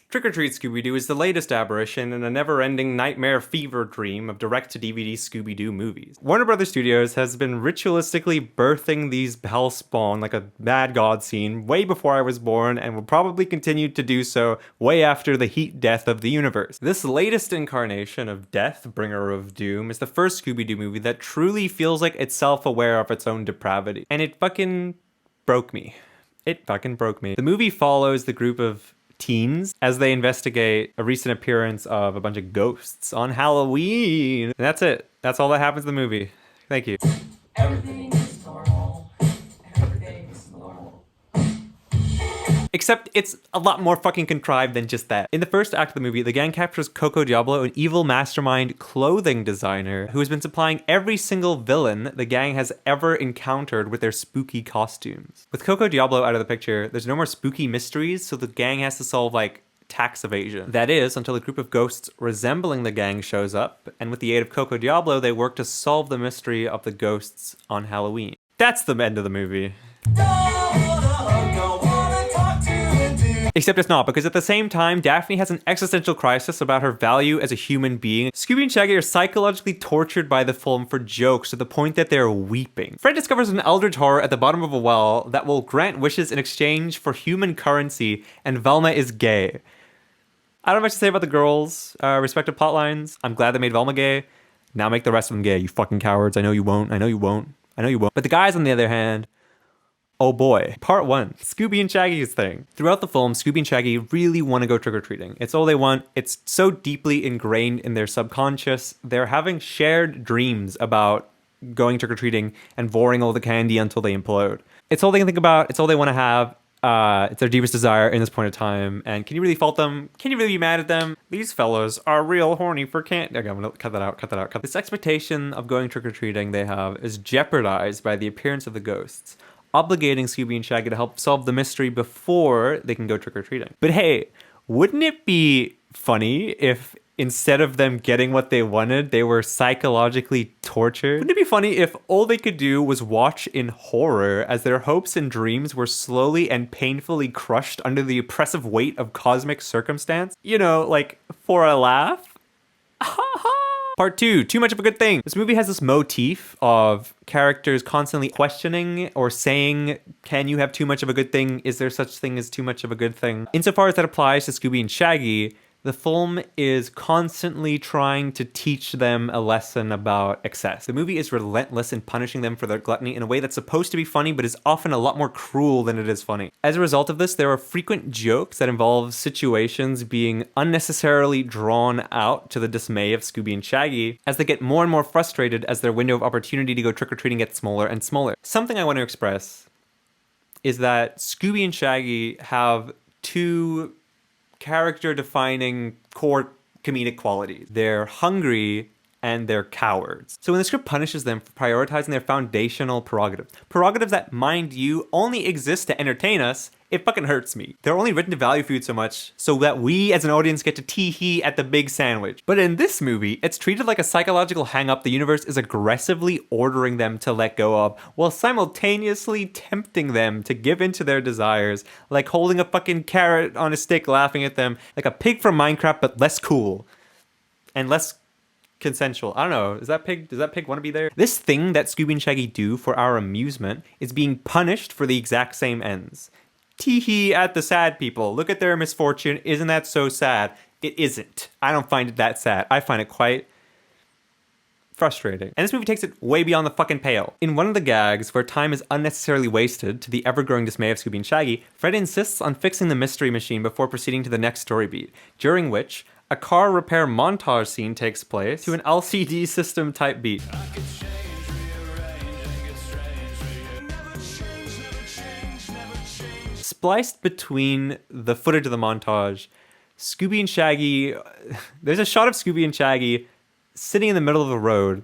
Trick or Treat Scooby-Doo is the latest aberration in a never-ending nightmare fever dream of direct-to-DVD Scooby-Doo movies. Warner Brothers Studios has been ritualistically birthing these hellspawn like a mad god scene way before I was born and will probably continue to do so way after the heat death of the universe. This latest incarnation of death, bringer of doom, is the first Scooby-Doo movie that truly feels like it's self-aware of its own depravity. And it fucking broke me. It fucking broke me. The movie follows the group of teens as they investigate a recent appearance of a bunch of ghosts on Halloween. And that's it. That's all that happens in the movie. Thank you. Everything is normal. Everything is normal. Except it's a lot more fucking contrived than just that. In the first act of the movie, the gang captures Coco Diablo, an evil mastermind clothing designer who has been supplying every single villain the gang has ever encountered with their spooky costumes. With Coco Diablo out of the picture, there's no more spooky mysteries, so the gang has to solve, like, tax evasion. That is, until a group of ghosts resembling the gang shows up, and with the aid of Coco Diablo, they work to solve the mystery of the ghosts on Halloween. That's the end of the movie. Except it's not, because at the same time, Daphne has an existential crisis about her value as a human being. Scooby and Shaggy are psychologically tortured by the film for jokes to the point that they're weeping. Fred discovers an eldritch horror at the bottom of a well that will grant wishes in exchange for human currency, and Velma is gay. I don't have much to say about the girls' respective plotlines. I'm glad they made Velma gay. Now make the rest of them gay, you fucking cowards. I know you won't. I know you won't. I know you won't. But the guys, on the other hand, oh boy. Part 1. Scooby and Shaggy's thing. Throughout the film, Scooby and Shaggy really want to go trick-or-treating. It's all they want. It's so deeply ingrained in their subconscious. They're having shared dreams about going trick-or-treating and voring all the candy until they implode. It's all they can think about. It's all they want to have. It's their deepest desire in this point of time. And can you really fault them? Can you really be mad at them? These fellows are real horny for candy. Okay, I'm gonna cut that out. This expectation of going trick-or-treating they have is jeopardized by the appearance of the ghosts, obligating Scooby and Shaggy to help solve the mystery before they can go trick-or-treating. But hey, wouldn't it be funny if instead of them getting what they wanted, they were psychologically tortured? Wouldn't it be funny if all they could do was watch in horror as their hopes and dreams were slowly and painfully crushed under the oppressive weight of cosmic circumstance? You know, like, for a laugh? Part 2, too much of a good thing. This movie has this motif of characters constantly questioning or saying, can you have too much of a good thing? Is there such thing as too much of a good thing? Insofar as that applies to Scooby and Shaggy, the film is constantly trying to teach them a lesson about excess. The movie is relentless in punishing them for their gluttony in a way that's supposed to be funny, but is often a lot more cruel than it is funny. As a result of this, there are frequent jokes that involve situations being unnecessarily drawn out to the dismay of Scooby and Shaggy as they get more and more frustrated as their window of opportunity to go trick-or-treating gets smaller and smaller. Something I want to express is that Scooby and Shaggy have two character-defining core comedic qualities. They're hungry and they're cowards. So when the script punishes them for prioritizing their foundational prerogatives that, mind you, only exist to entertain us, it fucking hurts me. They're only written to value food so much so that we as an audience get to tee-hee at the big sandwich. But in this movie, it's treated like a psychological hang-up the universe is aggressively ordering them to let go of, while simultaneously tempting them to give in to their desires, like holding a fucking carrot on a stick laughing at them, like a pig from Minecraft but less cool and less consensual. I don't know. Does that pig want to be there? This thing that Scooby and Shaggy do for our amusement is being punished for the exact same ends. Tee-hee at the sad people. Look at their misfortune. Isn't that so sad? It isn't. I don't find it that sad. I find it quite frustrating. And this movie takes it way beyond the fucking pale. In one of the gags, where time is unnecessarily wasted to the ever-growing dismay of Scooby and Shaggy, Fred insists on fixing the mystery machine before proceeding to the next story beat, during which a car repair montage scene takes place to an LCD system type beat. Spliced between the footage of the montage, Scooby and Shaggy, there's a shot of Scooby and Shaggy sitting in the middle of the road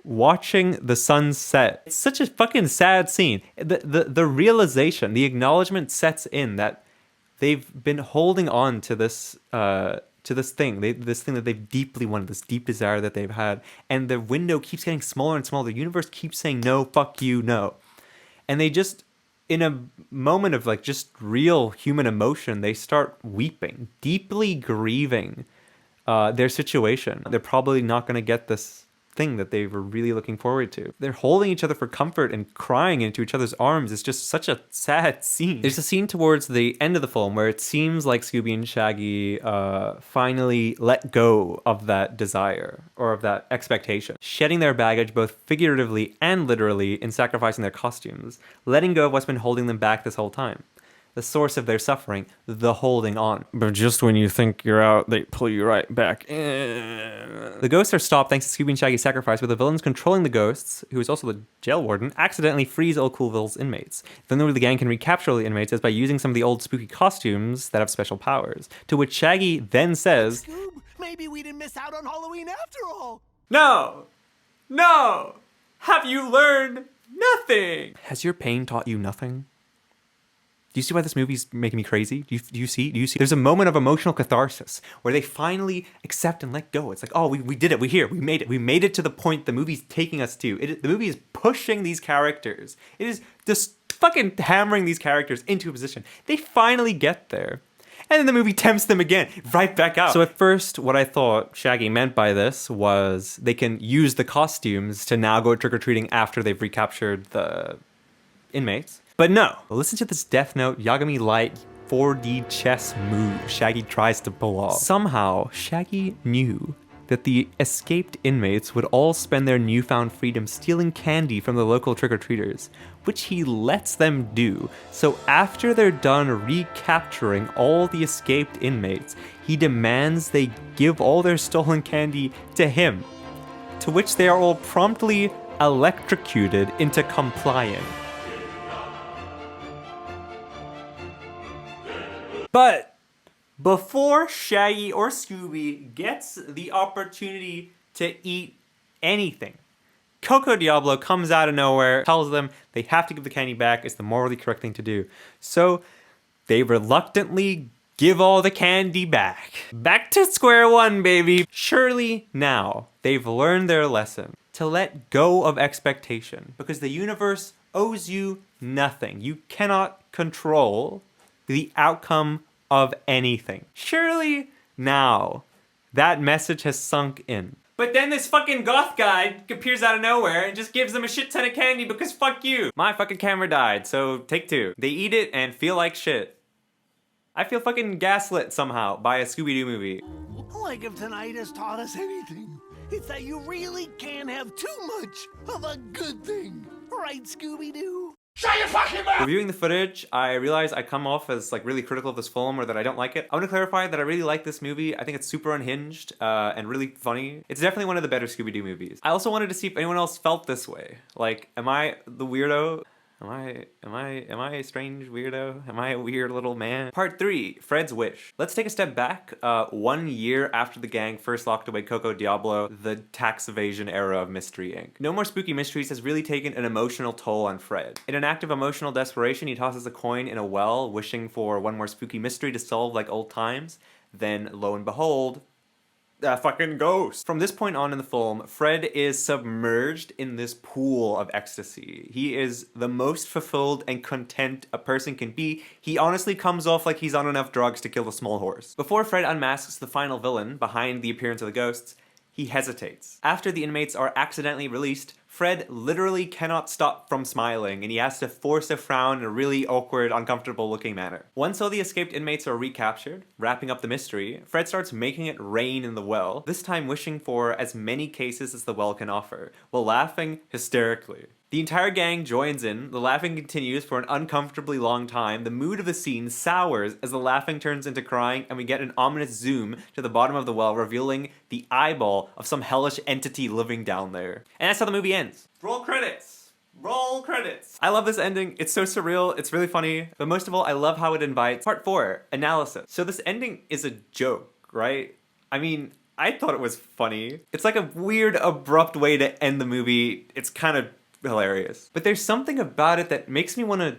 watching the sun set. It's such a fucking sad scene. The realization, the acknowledgement sets in that they've been holding on to this thing that they've deeply wanted, this deep desire that they've had, and the window keeps getting smaller and smaller. The universe keeps saying no, fuck you, no. And they just in a moment of like just real human emotion, they start weeping, deeply grieving their situation. They're probably not going to get this thing that they were really looking forward to. They're holding each other for comfort and crying into each other's arms. It's just such a sad scene. There's a scene towards the end of the film where it seems like Scooby and Shaggy finally let go of that desire or of that expectation, shedding their baggage both figuratively and literally in sacrificing their costumes, letting go of what's been holding them back this whole time. The source of their suffering, the holding on. But just when you think you're out, they pull you right back in. The ghosts are stopped thanks to Scooby and Shaggy's sacrifice, with the villains controlling the ghosts, who is also the jail warden, accidentally frees all Coolville's inmates. The only way the gang can recapture all the inmates is by using some of the old spooky costumes that have special powers. To which Shaggy then says, Scoob, maybe we didn't miss out on Halloween after all. No! No! Have you learned nothing? Has your pain taught you nothing? Do you see why this movie's making me crazy? Do you see? There's a moment of emotional catharsis where they finally accept and let go. It's like, oh, we did it. We're here. We made it. We made it to the point the movie's taking us to. The movie is pushing these characters. It is just fucking hammering these characters into a position. They finally get there. And then the movie tempts them again, right back out. So at first, what I thought Shaggy meant by this was they can use the costumes to now go trick-or-treating after they've recaptured the inmates. But no, listen to this Death Note Yagami Light 4D chess move Shaggy tries to pull off. Somehow, Shaggy knew that the escaped inmates would all spend their newfound freedom stealing candy from the local trick-or-treaters, which he lets them do. So after they're done recapturing all the escaped inmates, he demands they give all their stolen candy to him, to which they are all promptly electrocuted into complying. But before Shaggy or Scooby gets the opportunity to eat anything, Coco Diablo comes out of nowhere, tells them they have to give the candy back. It's the morally correct thing to do. So they reluctantly give all the candy back. Back to square one, baby. Surely now they've learned their lesson to let go of expectation, because the universe owes you nothing. You cannot control the outcome of anything. Surely now that message has sunk in. But then this fucking goth guy appears out of nowhere and just gives them a shit ton of candy because fuck you. My fucking camera died, so take two. They eat it and feel like shit. I feel fucking gaslit somehow by a Scooby-Doo movie. Like if tonight has taught us anything, it's that you really can't have too much of a good thing. Right, Scooby-Doo? Shut your fucking mouth! Reviewing the footage, I realize I come off as like really critical of this film or that I don't like it. I want to clarify that I really like this movie. I think it's super unhinged and really funny. It's definitely one of the better Scooby-Doo movies. I also wanted to see if anyone else felt this way. Like, am I the weirdo? Am I a strange weirdo? Am I a weird little man? Part 3, Fred's Wish. Let's take a step back. 1 year after the gang first locked away Coco Diablo, the tax evasion era of Mystery Inc. No More Spooky Mysteries has really taken an emotional toll on Fred. In an act of emotional desperation, he tosses a coin in a well, wishing for one more spooky mystery to solve like old times. Then, lo and behold, a fucking ghost. From this point on in the film, Fred is submerged in this pool of ecstasy. He is the most fulfilled and content a person can be. He honestly comes off like he's on enough drugs to kill the small horse. Before Fred unmasks the final villain behind the appearance of the ghosts, he hesitates. After the inmates are accidentally released, Fred literally cannot stop from smiling, and he has to force a frown in a really awkward, uncomfortable looking manner. Once all the escaped inmates are recaptured, wrapping up the mystery, Fred starts making it rain in the well, this time wishing for as many cases as the well can offer, while laughing hysterically. The entire gang joins in, the laughing continues for an uncomfortably long time, the mood of the scene sours as the laughing turns into crying, and we get an ominous zoom to the bottom of the well, revealing the eyeball of some hellish entity living down there. And that's how the movie ends. Roll credits! Roll credits! I love this ending, it's so surreal, it's really funny, but most of all, I love how it invites Part 4, Analysis. So this ending is a joke, right? I mean, I thought it was funny. It's like a weird, abrupt way to end the movie. It's kind of hilarious. But there's something about it that makes me want to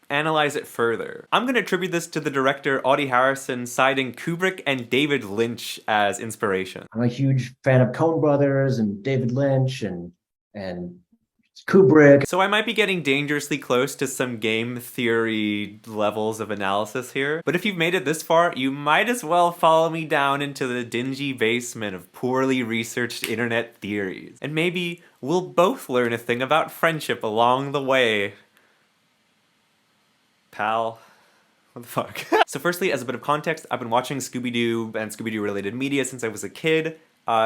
analyze it further. I'm going to attribute this to the director Audie Harrison citing Kubrick and David Lynch as inspiration. I'm a huge fan of Coen Brothers and David Lynch and Kubrick. So I might be getting dangerously close to some game theory levels of analysis here, but if you've made it this far, you might as well follow me down into the dingy basement of poorly researched internet theories. And maybe we'll both learn a thing about friendship along the way. Pal. What the fuck? So firstly, as a bit of context, I've been watching Scooby-Doo and Scooby-Doo related media since I was a kid.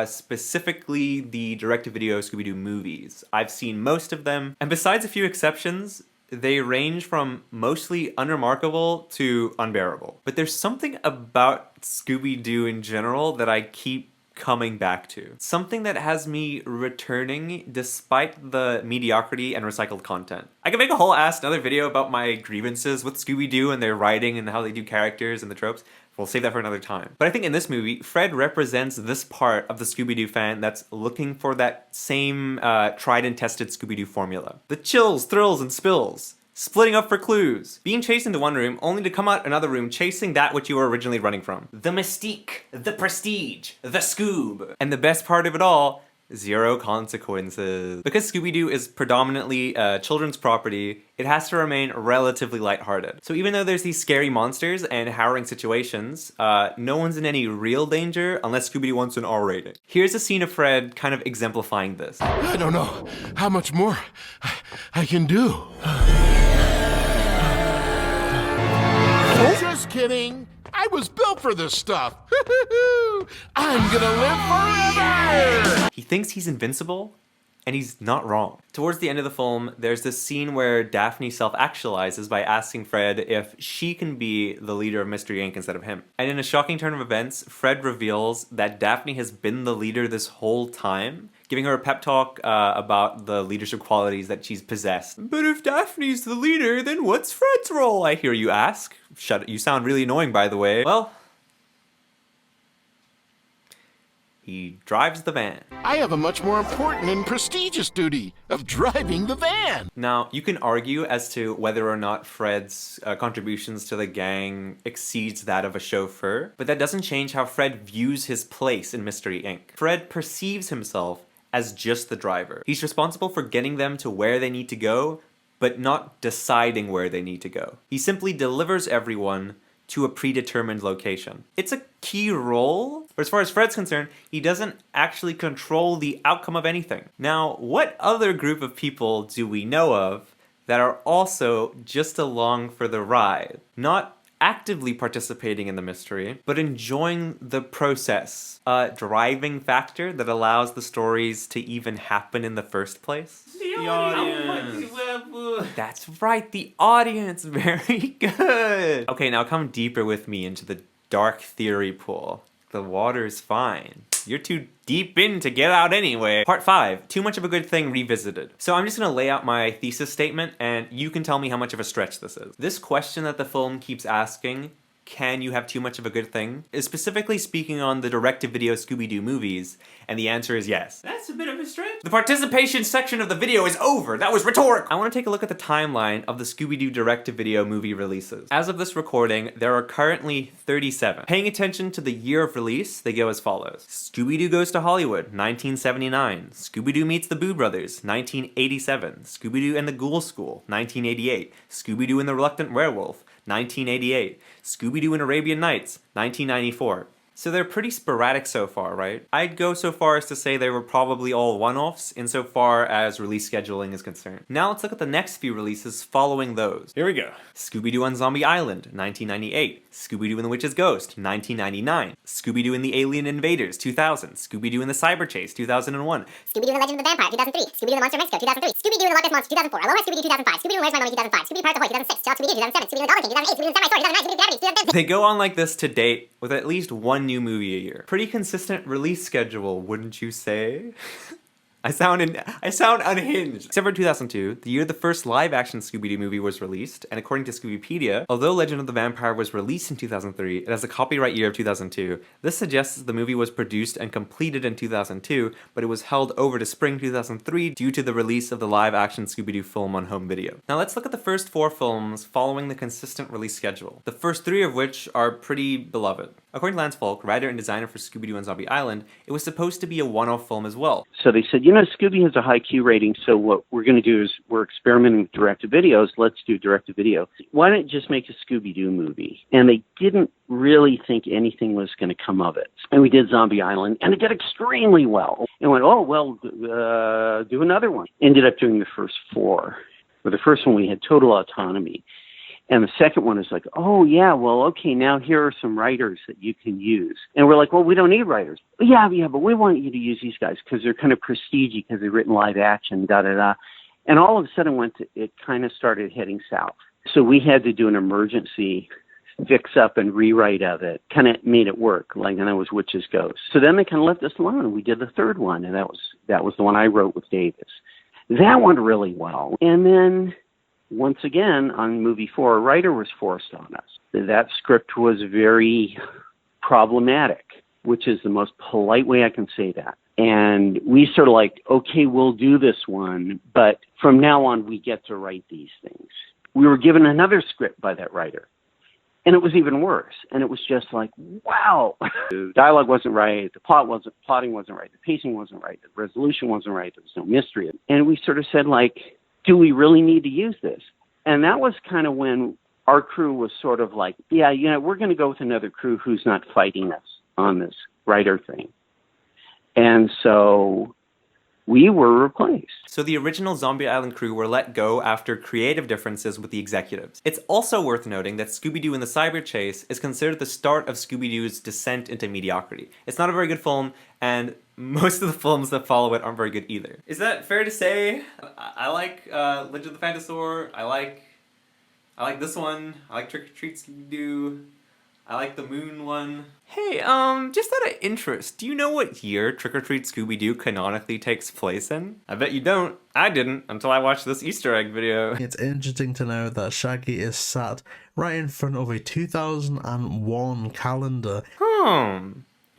Specifically the direct-to-video Scooby-Doo movies. I've seen most of them, and besides a few exceptions, they range from mostly unremarkable to unbearable. But there's something about Scooby-Doo in general that I keep coming back to. Something that has me returning despite the mediocrity and recycled content. I could make a whole another video about my grievances with Scooby-Doo and their writing and how they do characters and the tropes. We'll save that for another time. But I think in this movie, Fred represents this part of the Scooby-Doo fan that's looking for that same tried and tested Scooby-Doo formula. The chills, thrills, and spills. Splitting up for clues. Being chased into one room only to come out another room chasing that which you were originally running from. The mystique, the prestige, the Scoob. And the best part of it all, zero consequences. Because Scooby-Doo is predominantly children's property, it has to remain relatively lighthearted. So even though there's these scary monsters and harrowing situations, no one's in any real danger unless Scooby-Doo wants an R rating. Here's a scene of Fred kind of exemplifying this. I don't know how much more I can do. Just kidding. I was built for this stuff. I'm gonna live forever! He thinks he's invincible, and he's not wrong. Towards the end of the film, there's this scene where Daphne self-actualizes by asking Fred if she can be the leader of Mystery Inc. instead of him. And in a shocking turn of events, Fred reveals that Daphne has been the leader this whole time, giving her a pep talk about the leadership qualities that she's possessed. But if Daphne's the leader, then what's Fred's role, I hear you ask? Shut it, you sound really annoying, by the way. Well, he drives the van. I have a much more important and prestigious duty of driving the van. Now, you can argue as to whether or not Fred's contributions to the gang exceeds that of a chauffeur, but that doesn't change how Fred views his place in Mystery Inc. Fred perceives himself as just the driver. He's responsible for getting them to where they need to go, but not deciding where they need to go. He simply delivers everyone to a predetermined location. It's a key role, but as far as Fred's concerned, he doesn't actually control the outcome of anything. Now, what other group of people do we know of that are also just along for the ride? Not actively participating in the mystery, but enjoying the process. A driving factor that allows the stories to even happen in the first place. The audience. That's right, the audience. Very good. Okay, now come deeper with me into the dark theory pool. The water's fine. You're too deep in to get out anyway. Part 5, too much of a good thing revisited. So I'm just gonna lay out my thesis statement and you can tell me how much of a stretch this is. This question that the film keeps asking, can you have too much of a good thing, is specifically speaking on the direct-to-video Scooby-Doo movies, and the answer is yes. That's a bit of a stretch. The participation section of the video is over. That was rhetorical. I want to take a look at the timeline of the Scooby-Doo direct-to-video movie releases. As of this recording, there are currently 37. Paying attention to the year of release, they go as follows. Scooby-Doo Goes to Hollywood, 1979. Scooby-Doo Meets the Boo Brothers, 1987. Scooby-Doo and the Ghoul School, 1988. Scooby-Doo and the Reluctant Werewolf, 1988. Scooby-Doo and Arabian Nights, 1994. So they're pretty sporadic so far, right? I'd go so far as to say they were probably all one-offs insofar as release scheduling is concerned. Now let's look at the next few releases following those. Here we go. Scooby-Doo on Zombie Island, 1998. Scooby-Doo and the Witch's Ghost, 1999. Scooby-Doo and the Alien Invaders, 2000. Scooby-Doo and the Cyber Chase, 2001. Scooby-Doo and the Legend of the Vampire, 2003. Scooby-Doo and the Monster of Mexico, 2003. Scooby-Doo and the Loch Ness Monster, 2004. Aloha Scooby-Doo, 2005. Scooby-Doo and Where's My Money, 2005. Scooby-Doo Pirates Ahoy, 2006. Child Scooby-Doo, 2007. Scooby-Doo and the Dollar King, 2008. Scooby-Doo and the Samurai Sword, 2009. Scooby-Doo Gravity, 2010. They go on like this to date with at least one new movie a year. Pretty consistent release schedule, wouldn't you say? I sound unhinged. Except for 2002, the year the first live-action Scooby-Doo movie was released, and according to Scoobypedia, although Legend of the Vampire was released in 2003, it has a copyright year of 2002. This suggests the movie was produced and completed in 2002, but it was held over to spring 2003 due to the release of the live-action Scooby-Doo film on home video. Now let's look at the first 4 films following the consistent release schedule, the first 3 of which are pretty beloved. According to Lance Falk, writer and designer for Scooby-Doo and Zombie Island, it was supposed to be a one-off film as well. So they said, Scooby has a high Q rating, so what we're going to do is we're experimenting with direct-to-videos. Let's do direct-to-video. Why don't you just make a Scooby-Doo movie? And they didn't really think anything was going to come of it. And we did Zombie Island, and it did extremely well. And went, do another one. Ended up doing the first 4. For the first one, we had total autonomy. And the second one is like, okay, now here are some writers that you can use. And we're like, well, we don't need writers. Yeah, but we want you to use these guys because they're kind of prestige because they've written live action, da-da-da. And all of a sudden it kind of started heading south. So we had to do an emergency fix up and rewrite of it. Kind of made it work, and that was Witches Ghosts. So then they kind of left us alone, and we did the third one, and that was the one I wrote with Davis. That went really well. And then once again, on movie 4, a writer was forced on us. That script was very problematic, which is the most polite way I can say that. And we sort of like, okay, we'll do this one, but from now on, we get to write these things. We were given another script by that writer, and it was even worse. And it was just like, wow. The dialogue wasn't right, the plotting wasn't right, the pacing wasn't right, the resolution wasn't right, there was no mystery. And we sort of said, do we really need to use this? And that was kind of when our crew was sort of like, we're going to go with another crew who's not fighting us on this writer thing. And so we were replaced. So the original Zombie Island crew were let go after creative differences with the executives. It's also worth noting that Scooby-Doo and the Cyber Chase is considered the start of Scooby-Doo's descent into mediocrity. It's not a very good film, and most of the films that follow it aren't very good either. Is that fair to say? I like Legend of the Phantasaur. I like this one. I like Trick or Treat Scooby-Doo. I like the Moon one. Hey, just out of interest, do you know what year Trick or Treat Scooby-Doo canonically takes place in? I bet you don't. I didn't until I watched this Easter egg video. It's interesting to know that Shaggy is sat right in front of a 2001 calendar.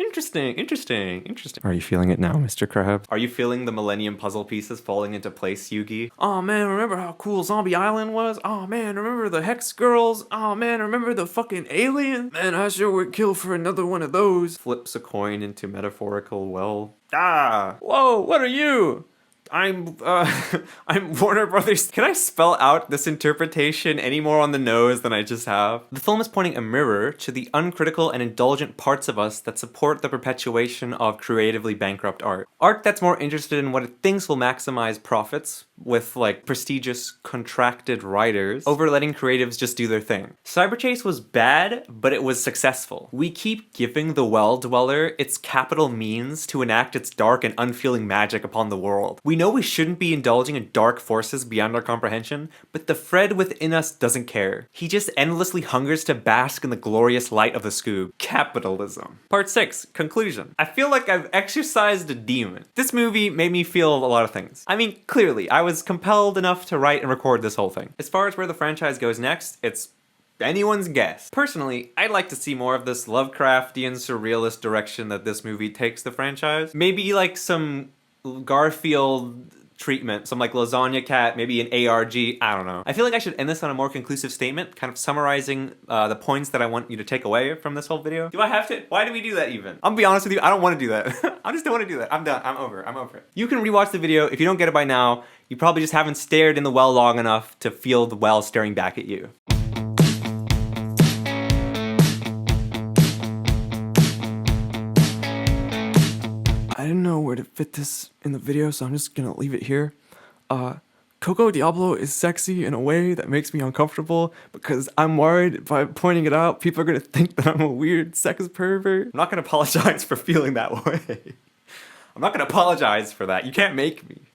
Interesting. Are you feeling it now, Mr. Krabs? Are you feeling the Millennium puzzle pieces falling into place, Yugi? Oh man, remember how cool Zombie Island was? Oh man, remember the Hex Girls? Oh man, remember the fucking aliens? Man, I sure would kill for another one of those. Flips a coin into metaphorical well. Whoa, what are you? I'm Warner Brothers. Can I spell out this interpretation any more on the nose than I just have? The film is pointing a mirror to the uncritical and indulgent parts of us that support the perpetuation of creatively bankrupt art. Art that's more interested in what it thinks will maximize profits, with prestigious contracted writers, over letting creatives just do their thing. Cyberchase was bad, but it was successful. We keep giving the Well Dweller its capital means to enact its dark and unfeeling magic upon the world. We know we shouldn't be indulging in dark forces beyond our comprehension, but the Fred within us doesn't care. He just endlessly hungers to bask in the glorious light of the Scoob. Capitalism. Part 6. Conclusion. I feel like I've exorcised a demon. This movie made me feel a lot of things. I mean, clearly, I was compelled enough to write and record this whole thing. As far as where the franchise goes next, it's anyone's guess. Personally, I'd like to see more of this Lovecraftian surrealist direction that this movie takes the franchise. Maybe some Garfield treatment, some Lasagna Cat, maybe an ARG, I don't know. I feel like I should end this on a more conclusive statement, kind of summarizing the points that I want you to take away from this whole video. Do I have to? Why do we do that even? I'll be honest with you, I don't want to do that. I just don't want to do that. I'm done. I'm over it. You can rewatch the video. If you don't get it by now, you probably just haven't stared in the well long enough to feel the well staring back at you. I didn't know where to fit this in the video, so I'm just gonna leave it here. Coco Diablo is sexy in a way that makes me uncomfortable because I'm worried by pointing it out, people are gonna think that I'm a weird sex pervert. I'm not gonna apologize for feeling that way. I'm not gonna apologize for that. You can't make me.